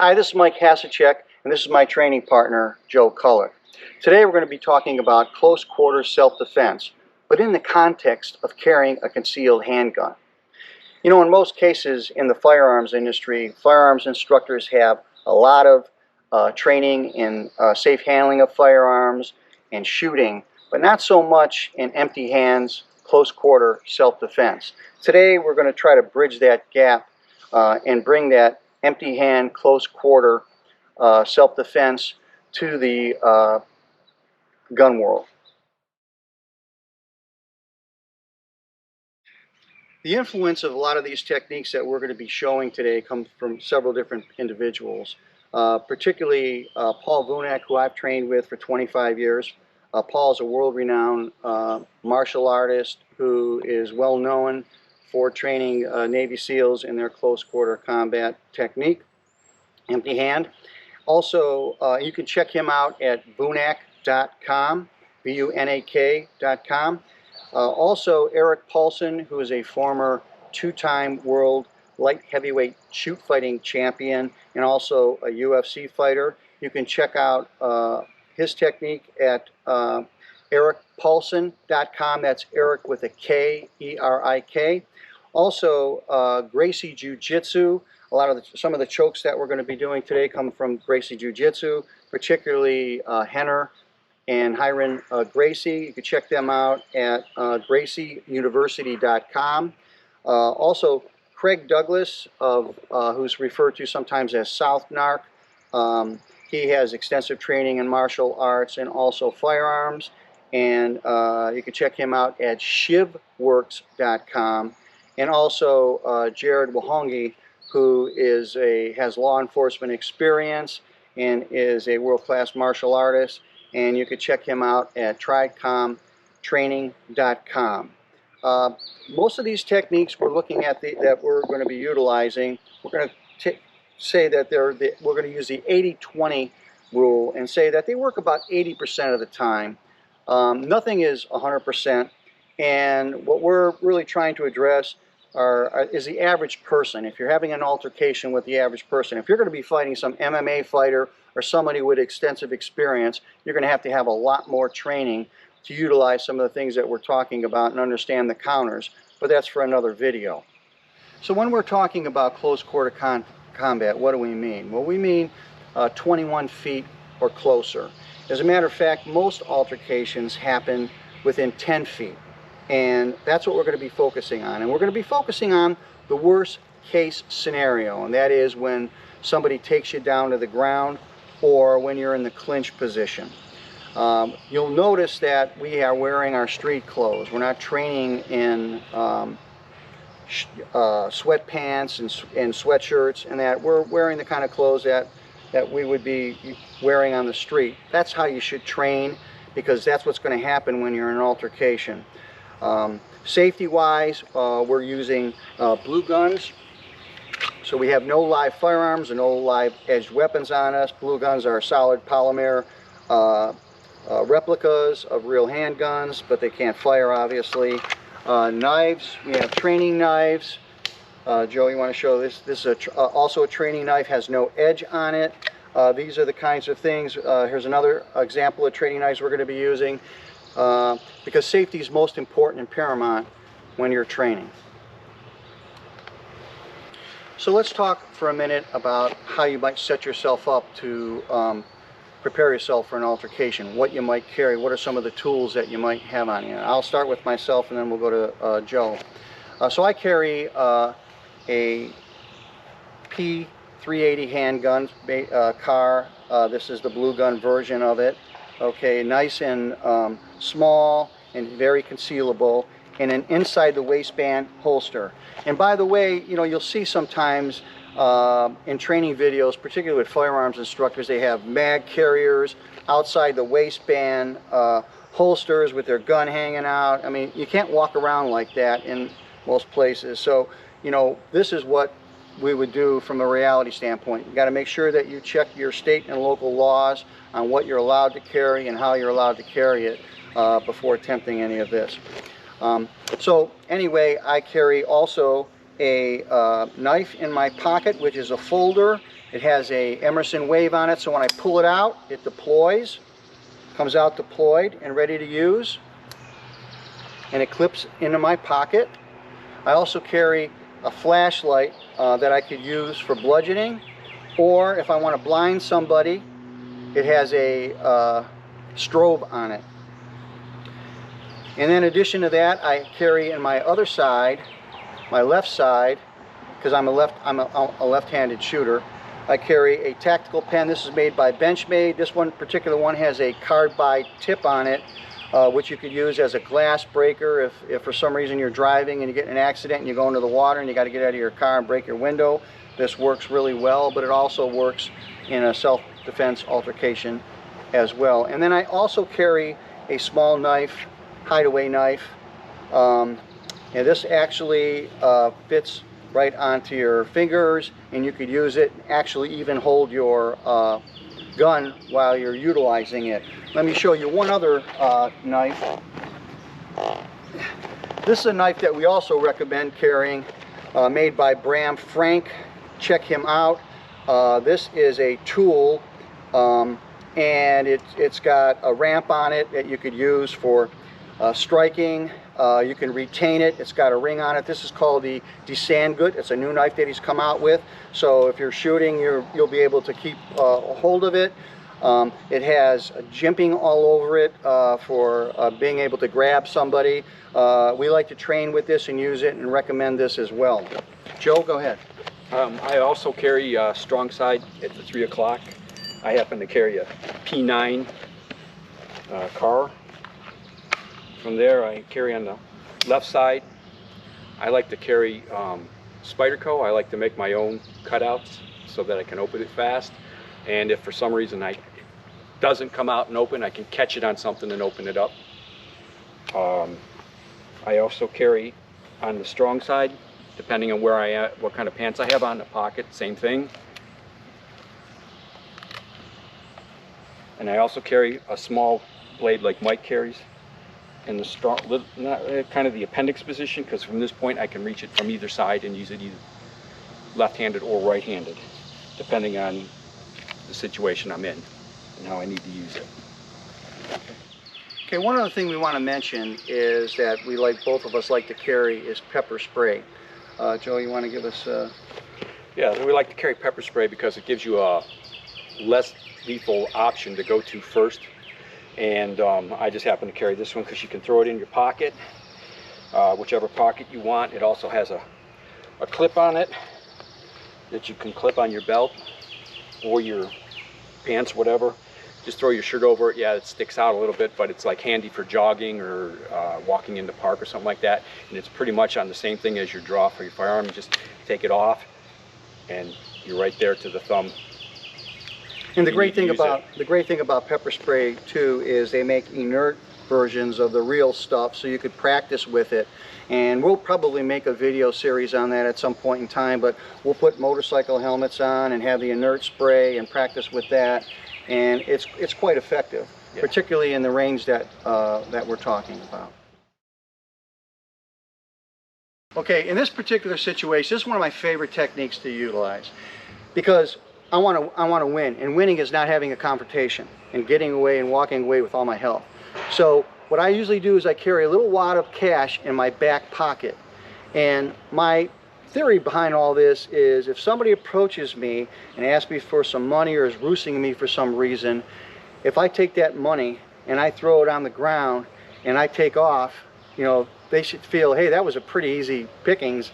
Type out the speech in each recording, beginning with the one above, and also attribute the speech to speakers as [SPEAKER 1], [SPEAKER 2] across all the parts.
[SPEAKER 1] Hi, this is Mike Hasacek, and this is my training partner, Joe Culler. Today we're going to be talking about close quarters self-defense, but in the context of carrying a concealed handgun. You know, in most cases in the firearms industry, firearms instructors have a lot of training in safe handling of firearms and shooting, but not so much in empty hands, close quarter self-defense. Today we're going to try to bridge that gap and bring that empty hand, close quarter self-defense to the gun world. The influence of a lot of these techniques that we're going to be showing today comes from several different individuals, particularly Paul Vunak, who I've trained with for 25 years. Paul is a world-renowned martial artist who is well known for training Navy SEALs in their close quarter combat technique, empty hand. Also, you can check him out at vunak.com, VUNAK.com. Also, Eric Paulson, who is a former two-time world light heavyweight shoot fighting champion and also a UFC fighter. You can check out his technique at ericpaulson.com. That's Eric with a K, E-R-I-K. Also, Gracie Jiu-Jitsu. Some of the chokes that we're going to be doing today come from Gracie Jiu-Jitsu, particularly Henner and Hiram Gracie. You can check them out at gracieuniversity.com. Also, Craig Douglas, who's referred to sometimes as South Narc. He has extensive training in martial arts and also firearms. And you can check him out at shivworks.com. And also Jared Wahongi, who has law enforcement experience and is a world-class martial artist. And you can check him out at tridecomtraining.com. Most of these techniques we're looking at that we're going to be utilizing, we're going to say that we're going to use the 80-20 rule and say that they work about 80% of the time. Nothing is 100%, and what we're really trying to address is the average person. If you're having an altercation with the average person, if you're going to be fighting some MMA fighter or somebody with extensive experience, you're going to have a lot more training to utilize some of the things that we're talking about and understand the counters, but that's for another video. So when we're talking about close quarter combat, what do we mean? Well, we mean 21 feet or closer. As a matter of fact, most altercations happen within 10 feet. And that's what we're going to be focusing on. And we're going to be focusing on the worst case scenario, and that is when somebody takes you down to the ground or when you're in the clinch position. You'll notice that we are wearing our street clothes. We're not training in sweatpants and sweatshirts, and that we're wearing the kind of clothes that we would be wearing on the street. That's how you should train, because that's what's going to happen when you're in an altercation. Safety-wise, we're using blue guns. So we have no live firearms and no live edged weapons on us. Blue guns are solid polymer replicas of real handguns, but they can't fire, obviously. Knives, we have training knives. Joe, you want to show this? This is also a training knife, has no edge on it. These are the kinds of things. Here's another example of training knives we're going to be using. Because safety is most important and paramount when you're training. So let's talk for a minute about how you might set yourself up to prepare yourself for an altercation, what you might carry, what are some of the tools that you might have on you. I'll start with myself and then we'll go to Joe. So I carry a P380 handgun car. This is the blue gun version of it. Okay, nice and small and very concealable, and an inside the waistband holster. And by the way, you know, you'll see sometimes in training videos, particularly with firearms instructors, they have mag carriers outside the waistband holsters with their gun hanging out. I mean, you can't walk around like that in most places. So, you know, this is what we would do from a reality standpoint. You got to make sure that you check your state and local laws on what you're allowed to carry and how you're allowed to carry it before attempting any of this. So anyway, I carry also a knife in my pocket, which is a folder, It has a Emerson wave on it, so when I pull it out, it deploys, comes out deployed and ready to use, and it clips into my pocket. I also carry a flashlight that I could use for bludgeoning, or if I want to blind somebody, it has a strobe on it. And then in addition to that, I carry in my other side, my left side, because I'm a left-handed shooter, I carry a tactical pen. This is made by Benchmade. This one particular one has a carbide tip on it, which you could use as a glass breaker if for some reason you're driving and you get in an accident and you go into the water and you got to get out of your car and break your window. This works really well, but it also works in a self-defense altercation as well. And then I also carry a small knife, hideaway knife, and this actually fits right onto your fingers, and you could use it, actually even hold your gun while you're utilizing it. Let me show you one other knife. This is a knife that we also recommend carrying, made by Bram Frank. Check him out. This is a tool, and it's got a ramp on it that you could use for striking. You can retain it. It's got a ring on it. This is called the Sandgut. It's a new knife that he's come out with. So if you're shooting, you'll be able to keep a hold of it. It has jimping all over it for being able to grab somebody. We like to train with this and use it and recommend this as well. Joe, go ahead.
[SPEAKER 2] I also carry strong side at the 3 o'clock. I happen to carry a P9 car. From there, I carry on the left side. I like to carry Spyderco. I like to make my own cutouts so that I can open it fast. And if for some reason it doesn't come out and open, I can catch it on something and open it up. I also carry on the strong side, depending on where I am, what kind of pants I have on, the pocket, same thing. And I also carry a small blade like Mike carries in the strong, kind of the appendix position, because from this point I can reach it from either side and use it either left-handed or right-handed, depending on the situation I'm in and how I need to use it.
[SPEAKER 1] Okay, one other thing we want to mention is that both of us like to carry is pepper spray. Joe, you want to give us?
[SPEAKER 2] Yeah, we like to carry pepper spray because it gives you a less lethal option to go to first. And I just happen to carry this one because you can throw it in your pocket, whichever pocket you want. It also has a clip on it that you can clip on your belt or your pants, whatever. Just throw your shirt over it. Yeah, it sticks out a little bit, but it's like handy for jogging or walking in the park or something like that. And it's pretty much on the same thing as your draw for your firearm. You just take it off and you're right there to the thumb.
[SPEAKER 1] And the great thing about pepper spray too is they make inert versions of the real stuff, so you could practice with it. And we'll probably make a video series on that at some point in time, but we'll put motorcycle helmets on and have the inert spray and practice with that. And it's quite effective, yeah, particularly in the range that that we're talking about. Okay, in this particular situation, this is one of my favorite techniques to utilize, because I want to win, and winning is not having a confrontation and getting away and walking away with all my health. So what I usually do is I carry a little wad of cash in my back pocket, and my theory behind all this is if somebody approaches me and asks me for some money or is roosing me for some reason, if I take that money and I throw it on the ground and I take off, you know, they should feel, hey, that was a pretty easy pickings.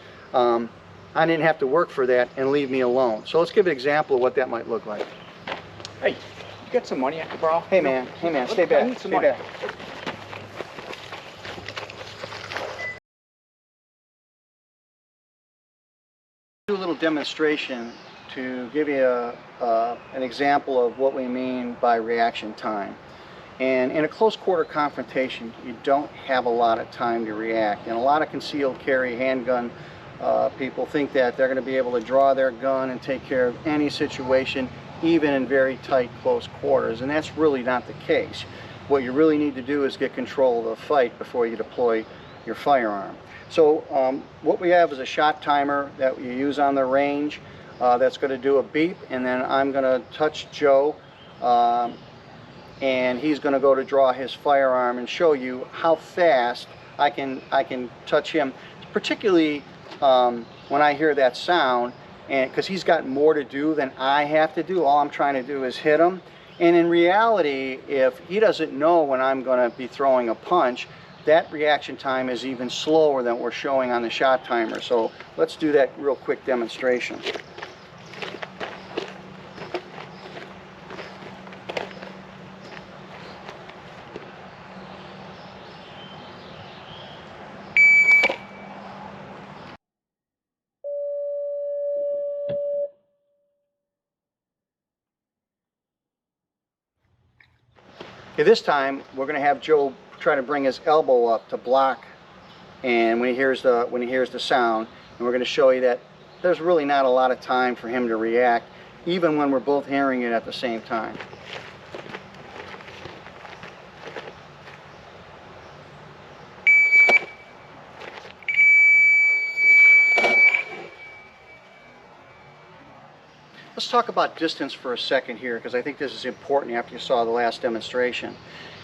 [SPEAKER 1] I didn't have to work for that, and leave me alone. So let's give an example of what that might look like.
[SPEAKER 2] Hey, you got some money I can borrow?
[SPEAKER 1] Hey man, stay back.
[SPEAKER 2] I need some money.
[SPEAKER 1] Do a little demonstration to give you an example of what we mean by reaction time. And in a close quarter confrontation, you don't have a lot of time to react. And a lot of concealed carry handgun people think that they're going to be able to draw their gun and take care of any situation, even in very tight, close quarters. And that's really not the case. What you really need to do is get control of the fight before you deploy your firearm. So what we have is a shot timer that you use on the range. that's going to do a beep, and then I'm going to touch Joe, and he's going to go to draw his firearm and show you how fast I can touch him, particularly when I hear that sound, and because he's got more to do than I have to do. All I'm trying to do is hit him. And in reality, if he doesn't know when I'm going to be throwing a punch, that reaction time is even slower than we're showing on the shot timer. So let's do that real quick demonstration. Okay, this time we're going to have Joe try to bring his elbow up to block, and when he hears the sound, and we're going to show you that there's really not a lot of time for him to react, even when we're both hearing it at the same time. Let's talk about distance for a second here, because I think this is important after you saw the last demonstration.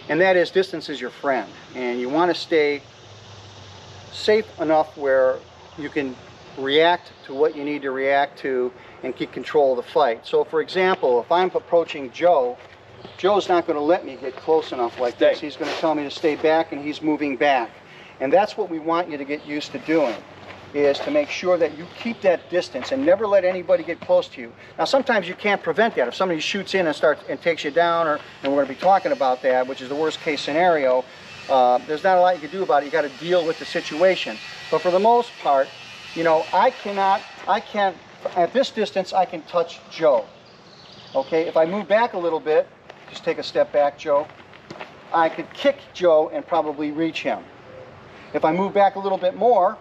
[SPEAKER 1] And that is, distance is your friend. And you want to stay safe enough where you can react to what you need to react to and keep control of the fight. So for example, if I'm approaching Joe, Joe's not going to let me get close enough like this. He's going to tell me to stay back, and he's moving back. And that's what we want you to get used to doing, is to make sure that you keep that distance and never let anybody get close to you. Now sometimes you can't prevent that. If somebody shoots in and takes you down, and we're going to be talking about that, which is the worst case scenario, there's not a lot you can do about it. You got to deal with the situation. But for the most part, you know, I can't, at this distance I can touch Joe. Okay, if I move back a little bit, just take a step back, Joe, I could kick Joe and probably reach him. If I move back a little bit more,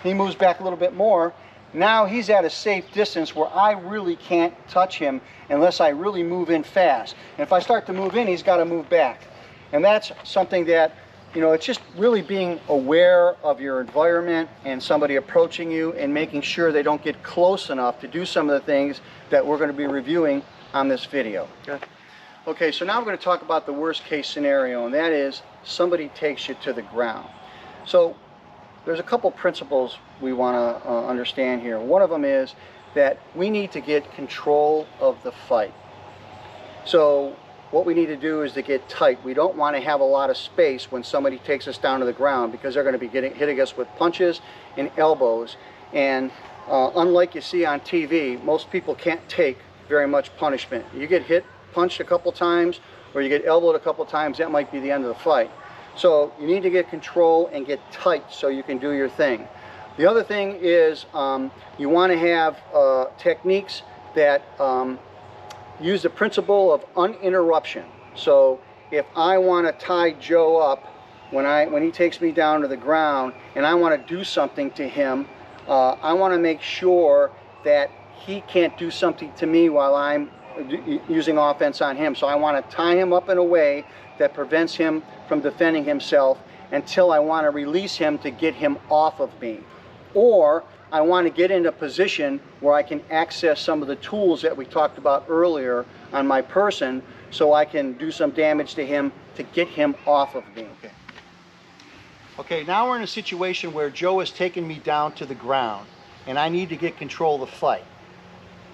[SPEAKER 1] he moves back a little bit more. Now he's at a safe distance where I really can't touch him unless I really move in fast. And if I start to move in, he's got to move back. And that's something that, you know, it's just really being aware of your environment and somebody approaching you and making sure they don't get close enough to do some of the things that we're going to be reviewing on this video. Okay, so now we're going to talk about the worst case scenario, and that is somebody takes you to the ground. So there's a couple principles we want to understand here. One of them is that we need to get control of the fight. So what we need to do is to get tight. We don't want to have a lot of space when somebody takes us down to the ground, because they're going to be hitting us with punches and elbows. And unlike you see on TV, most people can't take very much punishment. You get punched a couple times, or you get elbowed a couple times, that might be the end of the fight. So you need to get control and get tight so you can do your thing. The other thing is you want to have techniques that use the principle of uninterruption. So if I want to tie Joe up when he takes me down to the ground and I want to do something to him, I want to make sure that he can't do something to me while I'm using offense on him. So I want to tie him up in a way that prevents him from defending himself until I want to release him to get him off of me. Or I want to get in a position where I can access some of the tools that we talked about earlier on my person, so I can do some damage to him to get him off of me. Okay, now we're in a situation where Joe has taken me down to the ground and I need to get control of the fight.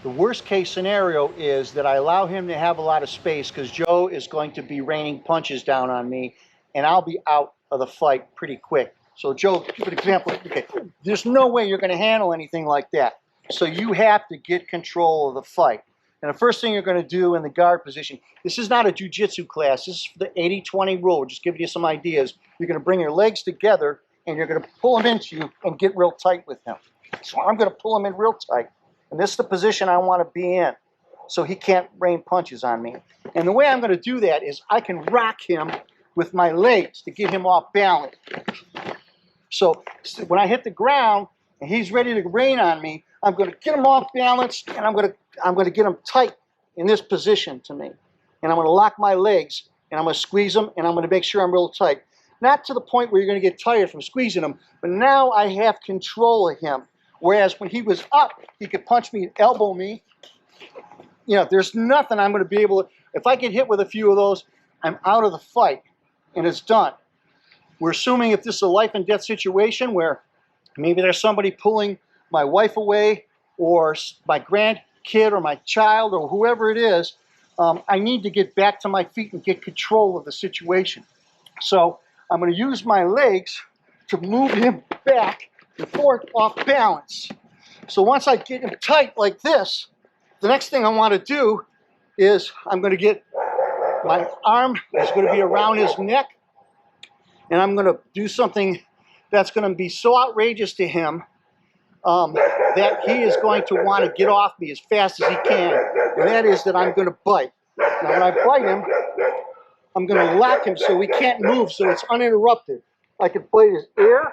[SPEAKER 1] The worst case scenario is that I allow him to have a lot of space, because Joe is going to be raining punches down on me and I'll be out of the fight pretty quick. So Joe, for example, okay, there's no way you're going to handle anything like that. So you have to get control of the fight. And the first thing you're going to do in the guard position, this is not a jiu-jitsu class, this is the 80-20 rule. We're just giving you some ideas. You're going to bring your legs together and you're going to pull him into you and get real tight with him. So I'm going to pull him in real tight. And this is the position I want to be in, so he can't rain punches on me. And the way I'm going to do that is I can rock him with my legs to get him off balance. So when I hit the ground and he's ready to rain on me, I'm going to get him off balance, and I'm going to get him tight in this position to me. And I'm going to lock my legs, and I'm going to squeeze him, and I'm going to make sure I'm real tight. Not to the point where you're going to get tired from squeezing him, but now I have control of him. Whereas when he was up, he could punch me and elbow me. You know, there's nothing I'm going to be able to, if I get hit with a few of those, I'm out of the fight and it's done. We're assuming if this is a life and death situation where maybe there's somebody pulling my wife away or my grandkid or my child or whoever it is, I need to get back to my feet and get control of the situation. So I'm going to use my legs to move him back and forth off balance. So once I get him tight like this, the next thing I want to do is I'm going to get my arm is going to be around his neck, and I'm going to do something that's going to be so outrageous to him that he is going to want to get off me as fast as he can, and that is that I'm going to bite. Now when I bite him, I'm going to lock him so he can't move, so it's uninterrupted. I could bite his ear,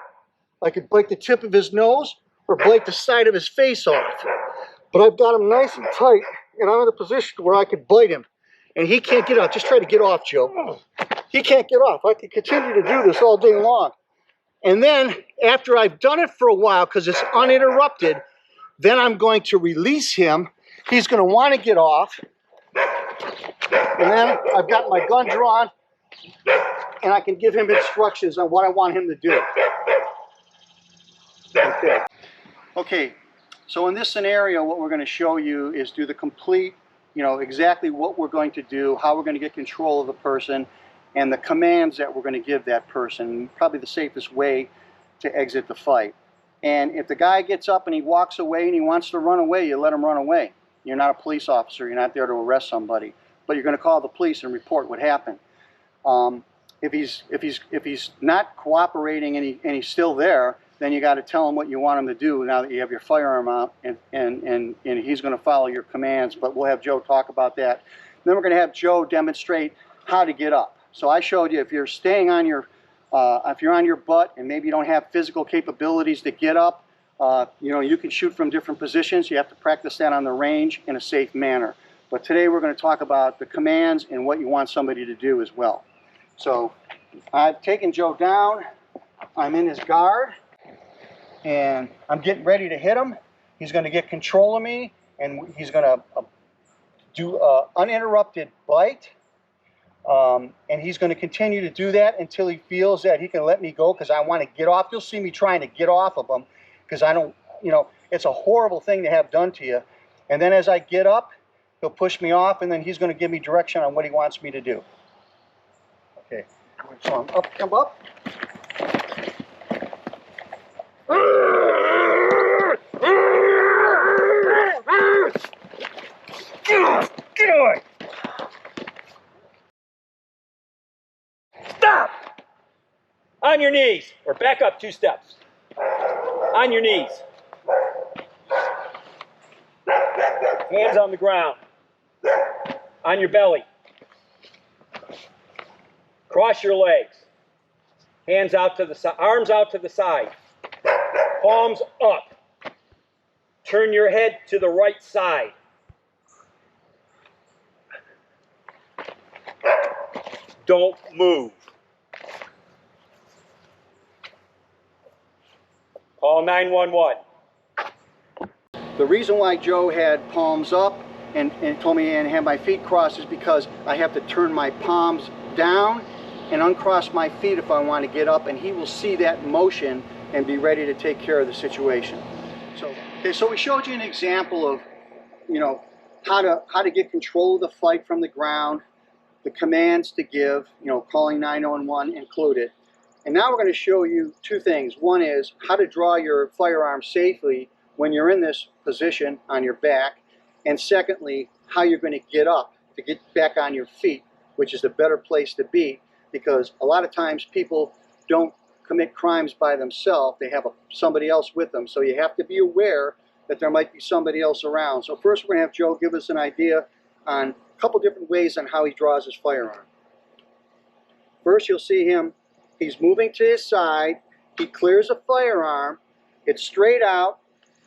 [SPEAKER 1] I could bite the tip of his nose, or bite the side of his face off. But I've got him nice and tight, and I'm in a position where I could bite him, and he can't get out. Just try to get off, Joe. He can't get off. I could continue to do this all day long. And then, after I've done it for a while, because it's uninterrupted, then I'm going to release him. He's going to want to get off. And then I've got my gun drawn, and I can give him instructions on what I want him to do. Okay, so in this scenario, what we're going to show you is do the complete, exactly what we're going to do, how we're going to get control of the person, and the commands that we're going to give that person, probably the safest way to exit the fight. And if the guy gets up and he walks away and he wants to run away, you let him run away. You're not a police officer. You're not there to arrest somebody, but you're going to call the police and report what happened. If he's not cooperating and he's still there, then you got to tell him what you want him to do now that you have your firearm out, and he's going to follow your commands. But we'll have Joe talk about that. Then we're going to have Joe demonstrate how to get up. So I showed you if you're staying on your, if you're on your butt and maybe you don't have physical capabilities to get up, you can shoot from different positions. You have to practice that on the range in a safe manner. But today we're going to talk about the commands and what you want somebody to do as well. So I've taken Joe down. I'm in his guard, and I'm getting ready to hit him. He's going to get control of me, and he's going to do an uninterrupted bite. And he's going to continue to do that until he feels that he can let me go, because I want to get off. You'll see me trying to get off of him, because I don't, it's a horrible thing to have done to you. And then as I get up, he'll push me off, and then he's going to give me direction on what he wants me to do. Okay, so I'm up, come up. Get away!
[SPEAKER 2] Stop! On your knees, or back up 2 steps. On your knees. Hands on the ground. On your belly. Cross your legs. Hands out to the side, arms out to the side. Palms up. Turn your head to the right side. Don't move. Call 911.
[SPEAKER 1] The reason why Joe had palms up and told me to have my feet crossed is because I have to turn my palms down and uncross my feet if I want to get up, and he will see that motion and be ready to take care of the situation. So we showed you an example of, how to get control of the fight from the ground, the commands to give, calling 911 included. And now we're going to show you 2 things. One is how to draw your firearm safely when you're in this position on your back. And secondly, how you're going to get up to get back on your feet, which is the better place to be, because a lot of times people don't commit crimes by themselves. They have somebody else with them. So you have to be aware that there might be somebody else around. So first we're going to have Joe give us an idea on a couple different ways on how he draws his firearm. First you'll see him, he's moving to his side, he clears a firearm, it's straight out,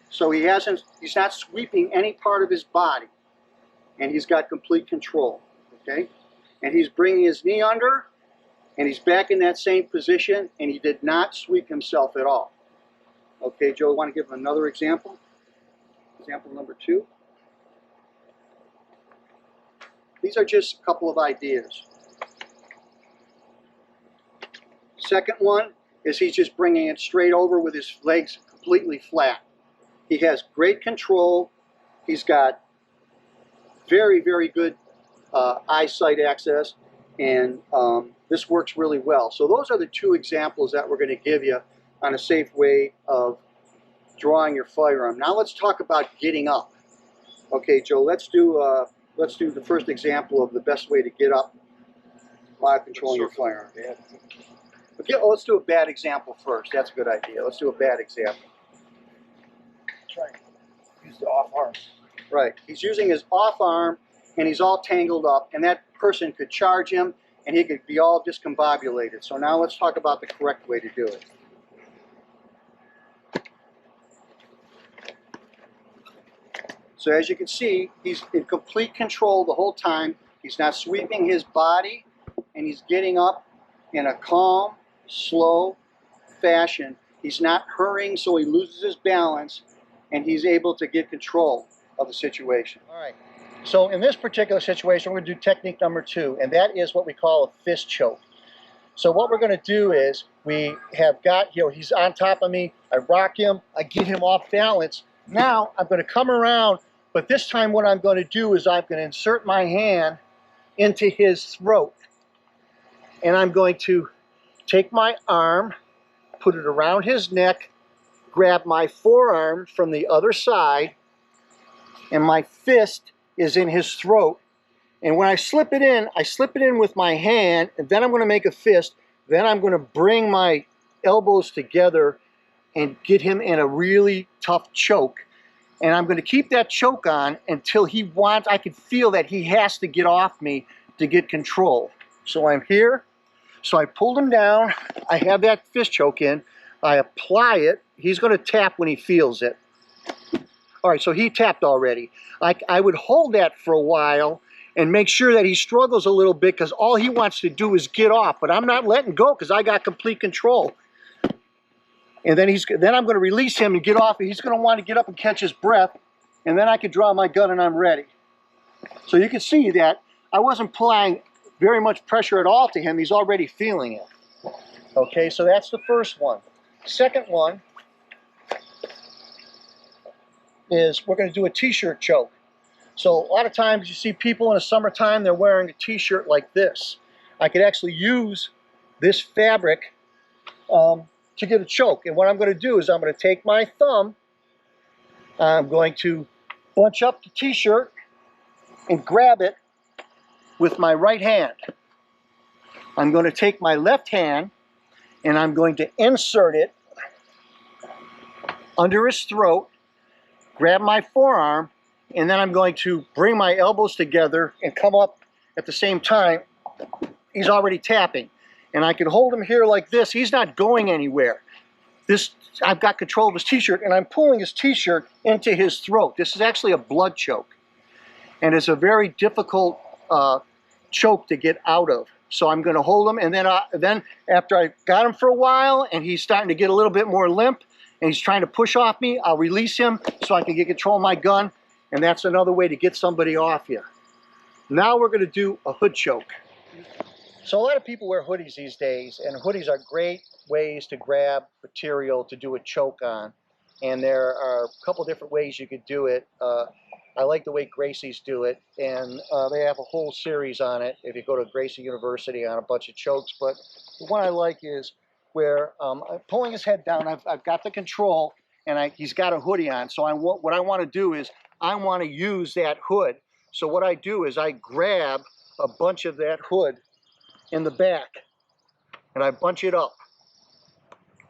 [SPEAKER 1] so he's not sweeping any part of his body, and he's got complete control, okay? And he's bringing his knee under, and he's back in that same position, and he did not sweep himself at all. Okay, Joe, want to give another example? Example number 2. These are just a couple of ideas. Second one is he's just bringing it straight over with his legs completely flat. He has great control. He's got very, very good eyesight access, and this works really well. So those are the 2 examples that we're going to give you on a safe way of drawing your firearm. Now let's talk about getting up. Okay, Joe, let's do the first example of the best way to get up while controlling your firearm. Okay, let's do a bad example first. That's a good idea. Let's do a bad example.
[SPEAKER 3] Try and use the off arm.
[SPEAKER 1] Right. He's using his off arm, and he's all tangled up, and that person could charge him, and he could be all discombobulated. So now let's talk about the correct way to do it. So as you can see, he's in complete control the whole time. He's not sweeping his body, and he's getting up in a calm, slow fashion. He's not hurrying so he loses his balance, and he's able to get control of the situation. All right. So in this particular situation, we're going to do technique number 2, and that is what we call a fist choke. So what we're going to do is we have got, he's on top of me. I rock him. I get him off balance. Now I'm going to come around, but this time what I'm going to do is I'm going to insert my hand into his throat, and I'm going to take my arm, put it around his neck, grab my forearm from the other side, and my fist is in his throat. And when I slip it in with my hand, and then I'm going to make a fist. Then I'm going to bring my elbows together and get him in a really tough choke. And I'm going to keep that choke on until I can feel that he has to get off me to get control. So I'm here. So I pulled him down. I have that fist choke in. I apply it. He's going to tap when he feels it. All right, so he tapped already. I would hold that for a while and make sure that he struggles a little bit, because all he wants to do is get off. But I'm not letting go because I got complete control. And then I'm going to release him and get off. He's going to want to get up and catch his breath. And then I can draw my gun and I'm ready. So you can see that I wasn't applying very much pressure at all to him. He's already feeling it. Okay, so that's the first one. Second one is we're going to do a t-shirt choke. So a lot of times you see people in the summertime, they're wearing a t-shirt like this. I could actually use this fabric to get a choke. And what I'm going to do is I'm going to take my thumb, I'm going to bunch up the t-shirt and grab it with my right hand. I'm going to take my left hand and I'm going to insert it under his throat, grab my forearm, and then I'm going to bring my elbows together and come up at the same time. He's already tapping. And I can hold him here like this. He's not going anywhere. I've got control of his t-shirt, and I'm pulling his t-shirt into his throat. This is actually a blood choke. And it's a very difficult choke to get out of. So I'm going to hold him, and then after I got him for a while, and he's starting to get a little bit more limp, and he's trying to push off me, I'll release him so I can get control of my gun, and that's another way to get somebody off you. Now we're going to do a hood choke. So a lot of people wear hoodies these days, and hoodies are great ways to grab material to do a choke on. And there are a couple different ways you could do it. I like the way Gracie's do it, and they have a whole series on it if you go to Gracie University on a bunch of chokes. But the one I like is where I'm pulling his head down, I've got the control, and he's got a hoodie on. So what I want to do is I want to use that hood. So what I do is I grab a bunch of that hood in the back, and I bunch it up.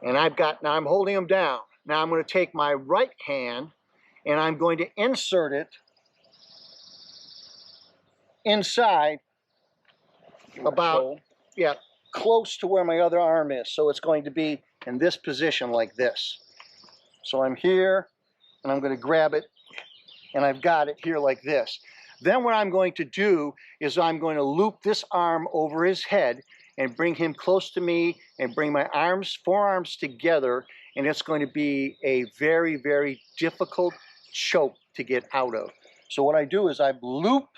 [SPEAKER 1] And now I'm holding him down. Now I'm going to take my right hand, and I'm going to insert it inside about, close to where my other arm is. So it's going to be in this position like this. So I'm here, and I'm going to grab it, and I've got it here like this. Then what I'm going to do is I'm going to loop this arm over his head and bring him close to me and bring my forearms together, and it's going to be a very, very difficult choke to get out of. So what I do is I loop,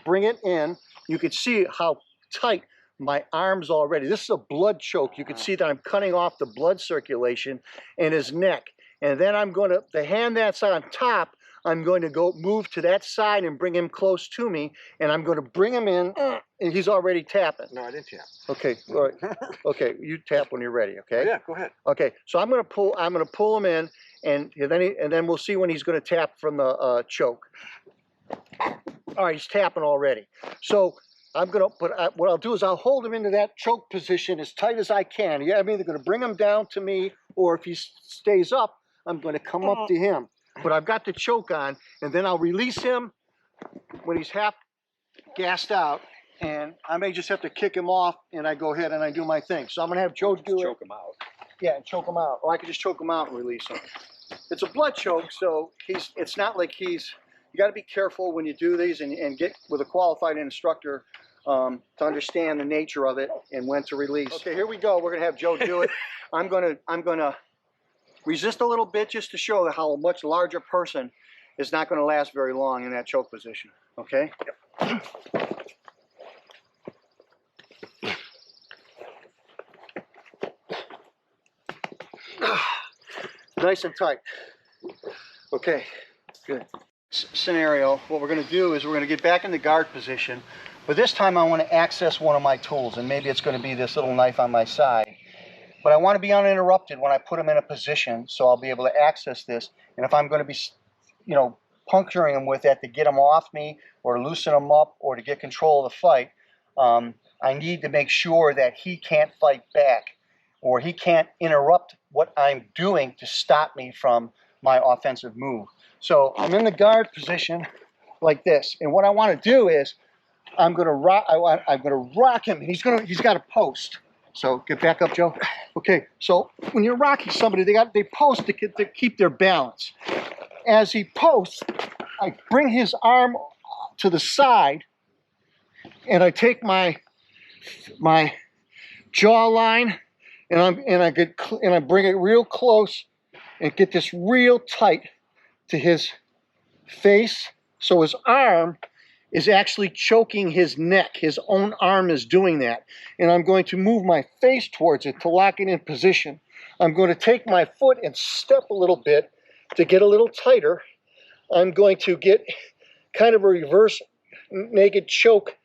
[SPEAKER 1] bring it in. You can see how tight my arm's already. This is a blood choke. You can see that I'm cutting off the blood circulation in his neck. And then I'm going to, the hand that's on top, I'm going to go move to that side and bring him close to me. And I'm going to bring him in, and he's already tapping.
[SPEAKER 2] No, I didn't tap.
[SPEAKER 1] Okay, all right. Okay, you tap when you're ready, okay?
[SPEAKER 2] Oh, yeah, go ahead.
[SPEAKER 1] Okay, so I'm going to pull him in, and then we'll see when he's going to tap from the choke. All right, he's tapping already. So I'm going to, what I'll do is I'll hold him into that choke position as tight as I can. Yeah, I'm either going to bring him down to me, or if he stays up, I'm going to come up to him. But I've got the choke on, and then I'll release him when he's half gassed out, and I may just have to kick him off, and I go ahead and I do my thing. So I'm going to have Joe do it.
[SPEAKER 2] Choke him out.
[SPEAKER 1] Yeah, choke him out. Or I could just choke him out and release him. It's a blood choke, so it's not like you got to be careful when you do these and get with a qualified instructor to understand the nature of it and when to release. Okay, here we go. We're going to have Joe do it. I'm going to resist a little bit just to show how a much larger person is not going to last very long in that choke position. Okay? Yep. Nice and tight. Okay, good. Scenario, what we're going to do is we're going to get back in the guard position, but this time I want to access one of my tools, and maybe it's going to be this little knife on my side. But I want to be uninterrupted when I put him in a position, so I'll be able to access this. And if I'm going to be, puncturing him with that to get him off me, or loosen him up, or to get control of the fight, I need to make sure that he can't fight back, or he can't interrupt what I'm doing to stop me from my offensive move. So I'm in the guard position like this, and what I want to do is I'm going to rock him. He's got a post. So get back up, Joe. Okay, so when you're rocking somebody, they post to keep their balance. As he posts, I bring his arm to the side, and I take my jawline, and I bring it real close and get this real tight to his face, so his arm is actually choking his neck. His own arm is doing that. And I'm going to move my face towards it to lock it in position. I'm going to take my foot and step a little bit to get a little tighter. I'm going to get kind of a reverse naked choke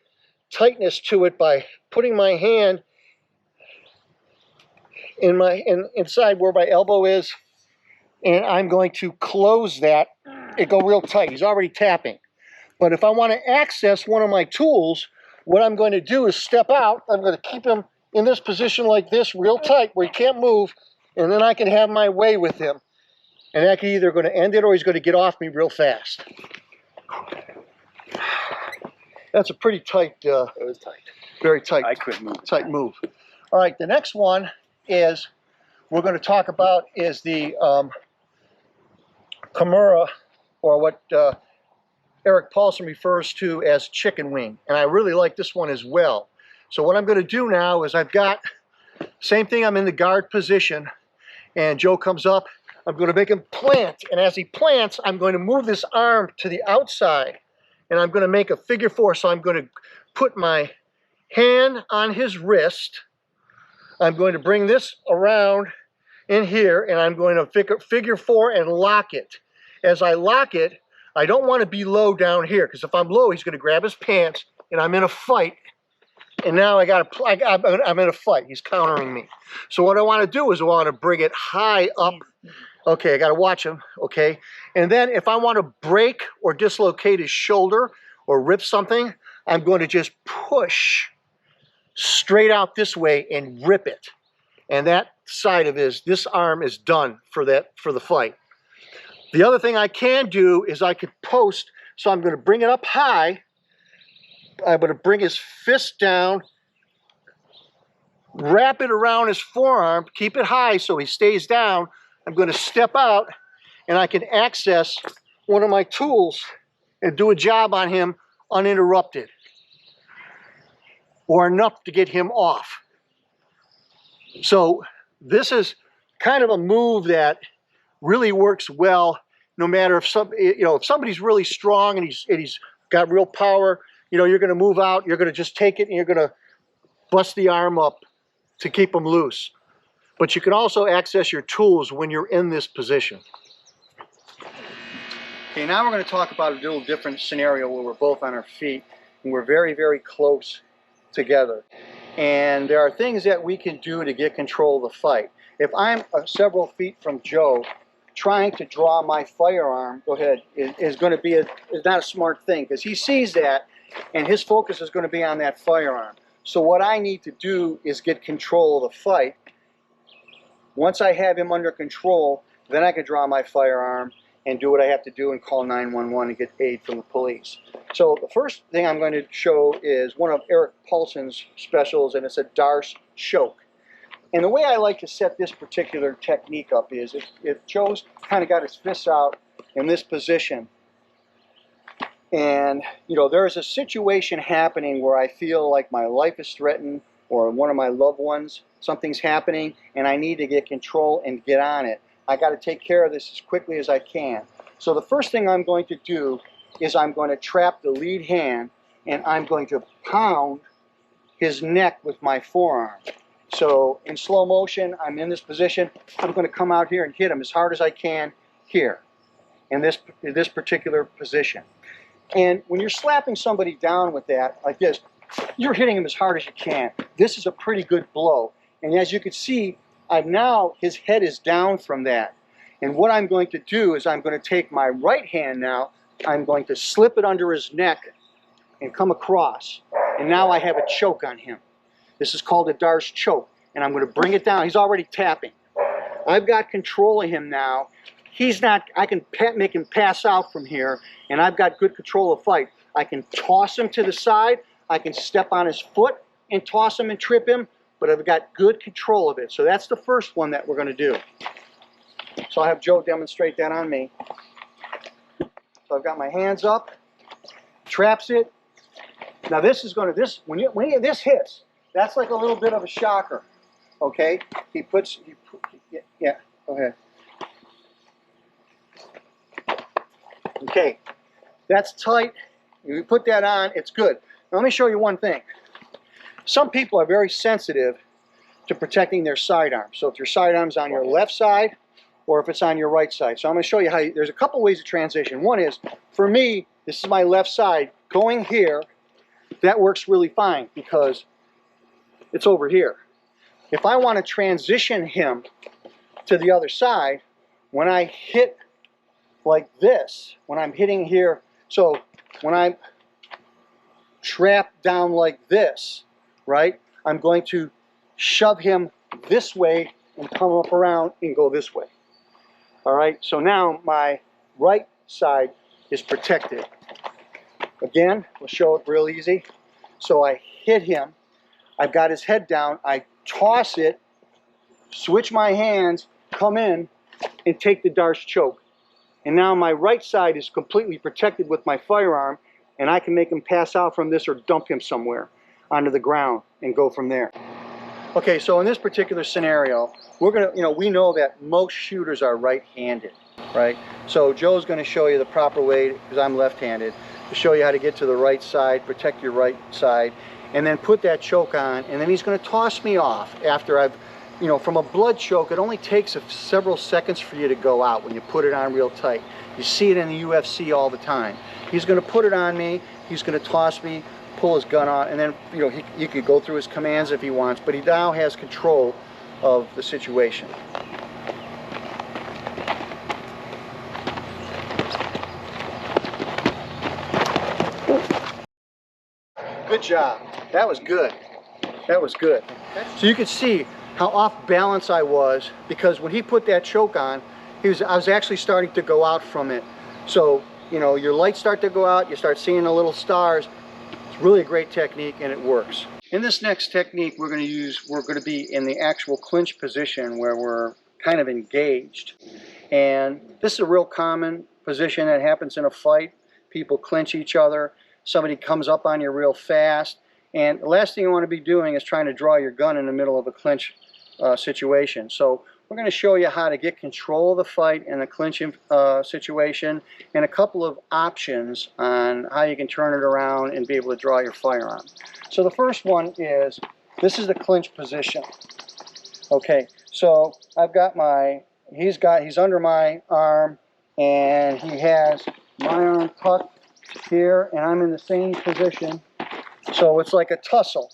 [SPEAKER 1] tightness to it by putting my hand inside where my elbow is, and I'm going to close that and go real tight. He's already tapping. But if I want to access one of my tools, what I'm going to do is step out. I'm going to keep him in this position like this, real tight, where he can't move, and then I can have my way with him. And I can either going to end it, or he's going to get off me real fast. That's a pretty tight,
[SPEAKER 2] It was tight.
[SPEAKER 1] very tight.
[SPEAKER 2] I couldn't move.
[SPEAKER 1] Tight move. All right, the next one is we're going to talk about is the Kimura, or what Eric Paulson refers to as chicken wing. And I really like this one as well. So what I'm going to do now is I've got, same thing, I'm in the guard position, and Joe comes up. I'm going to make him plant, and as he plants, I'm going to move this arm to the outside, and I'm going to make a figure four. So I'm going to put my hand on his wrist. I'm going to bring this around in here, and I'm going to figure four and lock it. As I lock it, I don't want to be low down here, because if I'm low, he's going to grab his pants, and I'm in a fight. And now I'm in a fight. He's countering me. So what I want to do is I want to bring it high up. Okay, I got to watch him. Okay, and then if I want to break or dislocate his shoulder or rip something, I'm going to just push straight out this way and rip it. And that side of this arm is done for the fight. The other thing I can do is I could post. So I'm going to bring it up high. I'm going to bring his fist down, wrap it around his forearm, keep it high so he stays down. I'm going to step out, and I can access one of my tools and do a job on him uninterrupted, or enough to get him off. So this is kind of a move that really works well, no matter if if somebody's really strong and he's got real power. You're going to move out, you're going to just take it and you're going to bust the arm up to keep them loose. But you can also access your tools when you're in this position. Okay, now we're going to talk about a little different scenario where we're both on our feet and we're very, very close together. And there are things that we can do to get control of the fight. If I'm several feet from Joe, trying to draw my firearm, is going to be is not a smart thing, because he sees that and his focus is going to be on that firearm. So what I need to do is get control of the fight. Once I have him under control, then I can draw my firearm and do what I have to do and call 911 and get aid from the police. So the first thing I'm going to show is one of Eric Paulson's specials, and it's a Darce choke. And the way I like to set this particular technique up is if Joe's kind of got his fists out in this position, and there's a situation happening where I feel like my life is threatened, or one of my loved ones, something's happening, and I need to get control and get on it. I got to take care of this as quickly as I can. So the first thing I'm going to do is I'm going to trap the lead hand, and I'm going to pound his neck with my forearm. So in slow motion, I'm in this position. I'm going to come out here and hit him as hard as I can here, in this particular position. And when you're slapping somebody down with that, like this, you're hitting him as hard as you can. This is a pretty good blow. And as you can see, his head is down from that. And what I'm going to do is I'm going to take my right hand now, I'm going to slip it under his neck and come across. And now I have a choke on him. This is called a Darce choke. And I'm going to bring it down. He's already tapping. I've got control of him now. He's not, I can make him pass out from here, and I've got good control of fight. I can toss him to the side. I can step on his foot and toss him and trip him, but I've got good control of it. So that's the first one that we're going to do. So I'll have Joe demonstrate that on me. So I've got my hands up, traps it. Now this is going to, when this hits, that's like a little bit of a shocker. Okay? Yeah, go ahead. Okay, that's tight. If you put that on, it's good. Now let me show you one thing. Some people are very sensitive to protecting their sidearm. So if your sidearm's on your left side or if it's on your right side. So I'm going to show you how there's a couple ways of transition. One is, for me, this is my left side. Going here, that works really fine because it's over here. If I want to transition him to the other side, when I hit like this, when I'm hitting here, so when I'm trapped down like this, right, I'm going to shove him this way and come up around and go this way. All right, so now my right side is protected. Again, we'll show it real easy. So I hit him, I've got his head down, I toss it, switch my hands, come in, and take the Darce choke. And now my right side is completely protected with my firearm, and I can make him pass out from this or dump him somewhere onto the ground and go from there. Okay, so in this particular scenario, we're gonna, we know that most shooters are right-handed, right? So Joe's gonna show you the proper way, because I'm left-handed, to show you how to get to the right side, protect your right side, and then put that choke on, and then he's gonna toss me off after I've, from a blood choke, it only takes several seconds for you to go out when you put it on real tight. You see it in the UFC all the time. He's going to put it on me, he's going to toss me, pull his gun out, and then he could go through his commands if he wants, but he now has control of the situation. Good job. That was good. That was good. So you could see how off balance I was, because when he put that choke on, I was actually starting to go out from it. So, your lights start to go out, you start seeing the little stars. It's really a great technique, and it works. In this next technique we're going to be in the actual clinch position where we're kind of engaged. And this is a real common position that happens in a fight. People clinch each other, somebody comes up on you real fast, and the last thing you want to be doing is trying to draw your gun in the middle of a clinch situation. So we're going to show you how to get control of the fight in the clinch situation, and a couple of options on how you can turn it around and be able to draw your firearm. So the first one is, this is the clinch position. Okay, so I've got he's under my arm, and he has my arm tucked here, and I'm in the same position. So it's like a tussle.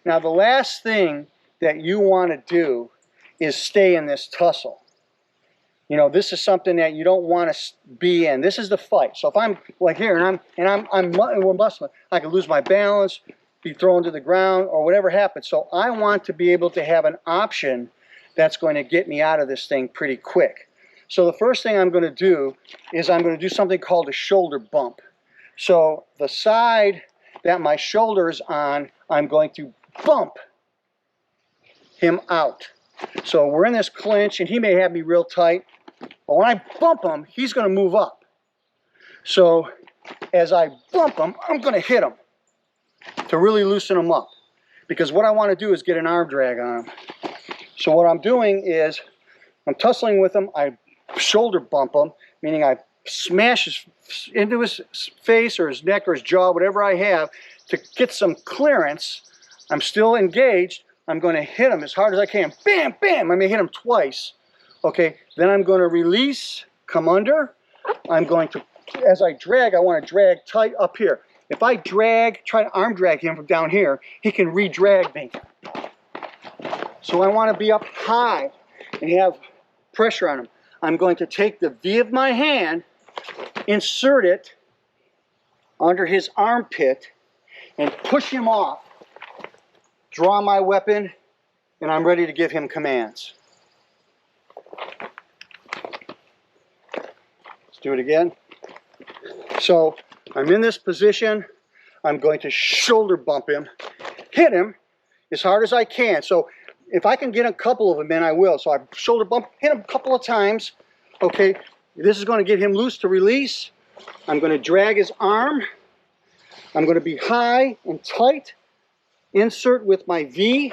[SPEAKER 1] Now the last thing that you want to do is stay in this tussle. You know, this is something that you don't want to be in. This is the fight. So if I'm like here and we're muscling, I could lose my balance, be thrown to the ground, or whatever happens. So I want to be able to have an option that's going to get me out of this thing pretty quick. So the first thing I'm going to do is I'm going to do something called a shoulder bump. So the side that my shoulder is on, I'm going to bump him out. So we're in this clinch, and he may have me real tight, but when I bump him, he's going to move up. So as I bump him, I'm going to hit him to really loosen him up, because what I want to do is get an arm drag on him. So what I'm doing is I'm tussling with him, I shoulder bump him, meaning I smash into his face or his neck or his jaw, whatever I have, to get some clearance. I'm still engaged. I'm going to hit him as hard as I can. Bam, bam. I may hit him twice. Okay, then I'm going to release, come under. I'm going to, as I drag, I want to drag tight up here. If I drag, try to arm drag him from down here, he can re-drag me. So I want to be up high and have pressure on him. I'm going to take the V of my hand, insert it under his armpit, and push him off. Draw my weapon, and I'm ready to give him commands. Let's do it again. So I'm in this position. I'm going to shoulder bump him, hit him as hard as I can. So if I can get a couple of them in, I will. So I shoulder bump, hit him a couple of times. Okay, this is going to get him loose to release. I'm going to drag his arm. I'm going to be high and tight. Insert with my V,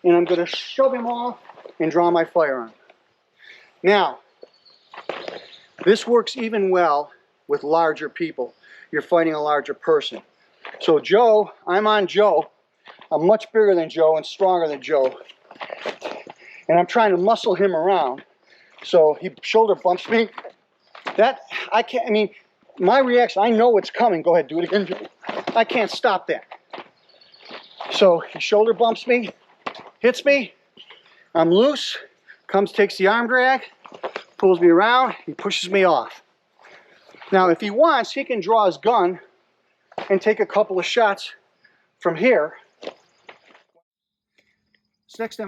[SPEAKER 1] and I'm going to shove him off and draw my firearm. Now, this works even well with larger people. You're fighting a larger person. So Joe, I'm on Joe. I'm much bigger than Joe and stronger than Joe. And I'm trying to muscle him around. So he shoulder bumps me. That, I can't, I mean, my reaction, I know it's coming. Go ahead, do it again, Joe. I can't stop that. So he shoulder bumps me, hits me, I'm loose, takes the arm drag, pulls me around, he pushes me off. Now if he wants, he can draw his gun and take a couple of shots from here. This next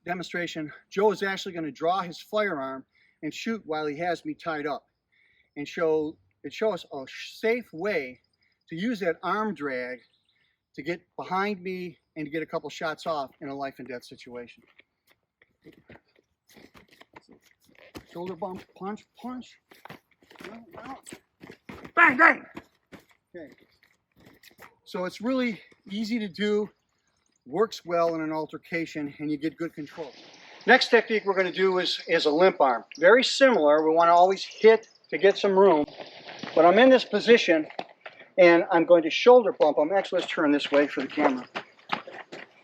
[SPEAKER 1] demonstration, Joe is actually going to draw his firearm and shoot while he has me tied up, and show us a safe way to use that arm drag to get behind me and to get a couple shots off in a life and death situation. Shoulder bump, punch, punch. Bang, bang. Okay. So it's really easy to do, works well in an altercation, and you get good control. Next technique we're going to do is a limp arm. Very similar. We want to always hit to get some room. But I'm in this position, and I'm going to shoulder bump him. Actually, let's turn this way for the camera.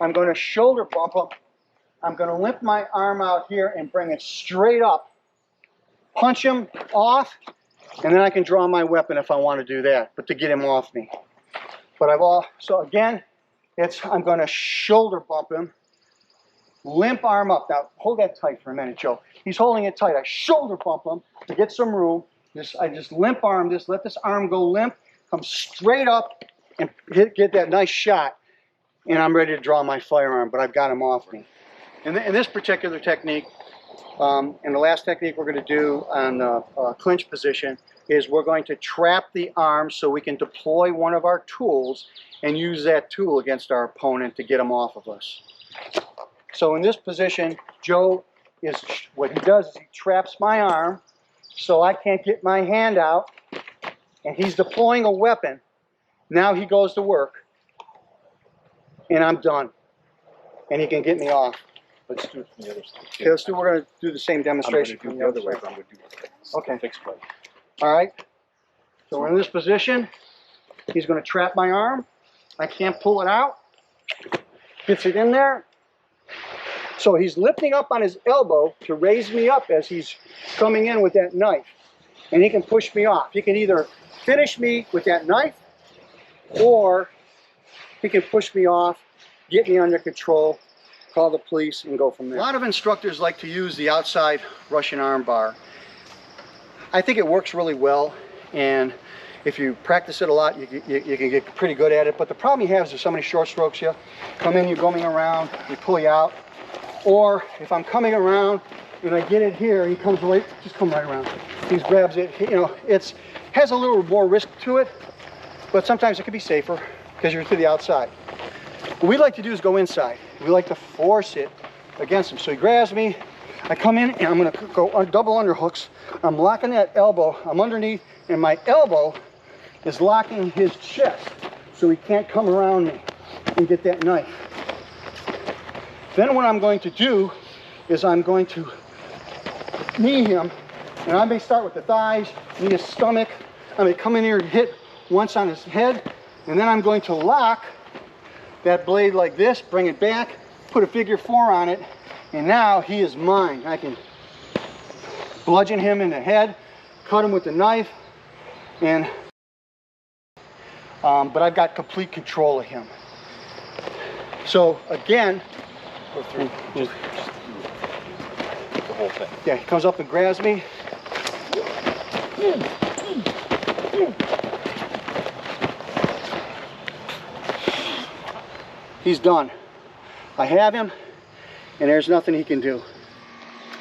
[SPEAKER 1] I'm going to shoulder bump him. I'm going to limp my arm out here and bring it straight up. Punch him off, and then I can draw my weapon if I want to do that, but to get him off me. But so again, I'm going to shoulder bump him, limp arm up. Now, hold that tight for a minute, Joe. He's holding it tight. I shoulder bump him to get some room. I just limp arm this, let this arm go limp, come straight up and get that nice shot, and I'm ready to draw my firearm, but I've got him off me. In this particular technique, and the last technique we're going to do on the clinch position, is we're going to trap the arm so we can deploy one of our tools and use that tool against our opponent to get him off of us. So in this position, Joe what he does is he traps my arm so I can't get my hand out, and he's deploying a weapon. Now he goes to work, and I'm done, and he can get me off.
[SPEAKER 3] Let's do it from the other side.
[SPEAKER 1] Okay, we're going to do the same
[SPEAKER 3] I'm going to
[SPEAKER 1] demonstration
[SPEAKER 3] do
[SPEAKER 1] from
[SPEAKER 3] the other way,
[SPEAKER 1] side.
[SPEAKER 3] but I'm going to do
[SPEAKER 1] Okay.
[SPEAKER 3] the fixed way.
[SPEAKER 1] All right. So we're in this position. He's going to trap my arm. I can't pull it out. Gets it in there. So he's lifting up on his elbow to raise me up as he's coming in with that knife. And he can push me off. He can either finish me with that knife, or he can push me off, get me under control, call the police, and go from there. A lot of instructors like to use the outside Russian arm bar. I think it works really well, and if you practice it a lot, you can get pretty good at it. But the problem you have is there's so many short strokes. You come in, you're going around, you pull you out. Or if I'm coming around and I get it here, he comes right, just come right around. He just grabs it. You know, it's has a little more risk to it, but sometimes it can be safer because you're to the outside. What we like to do is go inside. We like to force it against him. So he grabs me, I come in and I'm going to go double underhooks. I'm locking that elbow. I'm underneath, and my elbow is locking his chest so he can't come around me and get that knife. Then what I'm going to do is I'm going to knee him, and I may start with the thighs, knee his stomach. I may come in here and hit once on his head, and then I'm going to lock that blade like this, bring it back, put a figure 4 on it, and now he is mine. I can bludgeon him in the head, cut him with the knife, and but I've got complete control of him. So again,
[SPEAKER 3] Go through just the whole thing.
[SPEAKER 1] yeah, he comes up and grabs me. He's done. I have him, and there's nothing he can do.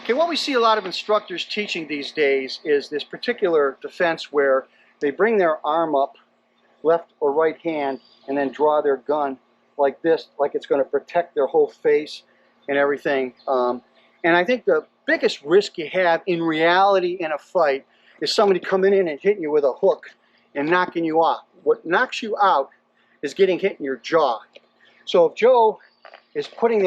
[SPEAKER 1] Okay, what we see a lot of instructors teaching these days is this particular defense where they bring their arm up, left or right hand, and then draw their gun like this, like it's going to protect their whole face and everything. And I think the biggest risk you have in reality in a fight is somebody coming in and hitting you with a hook and knocking you off. What knocks you out is getting hit in your jaw. So if Joe is putting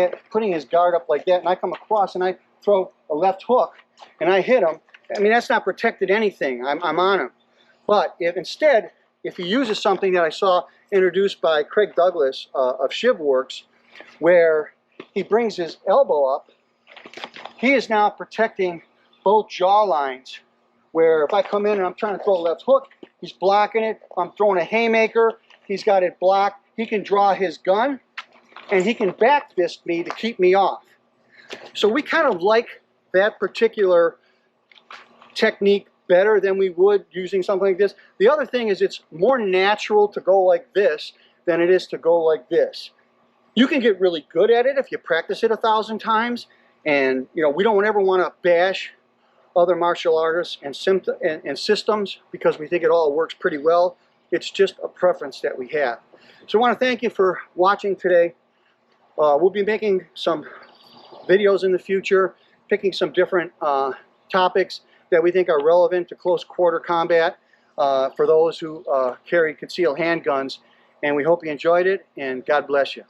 [SPEAKER 1] his guard up like that, and I come across and I throw a left hook and I hit him, I mean, that's not protected anything. I'm on him. But if he uses something that I saw introduced by Craig Douglas of ShivWorks, where he brings his elbow up, he is now protecting both jaw lines, where if I come in and I'm trying to throw a left hook, he's blocking it. If I'm throwing a haymaker, he's got it blocked. He can draw his gun, and he can back fist me to keep me off. So we kind of like that particular technique better than we would using something like this. The other thing is it's more natural to go like this than it is to go like this. You can get really good at it if you practice it 1,000 times, and you know, we don't ever want to bash other martial artists and systems because we think it all works pretty well. It's just a preference that we have. So I want to thank you for watching today. We'll be making some videos in the future, picking some different topics that we think are relevant to close quarter combat for those who carry concealed handguns. And we hope you enjoyed it, and God bless you.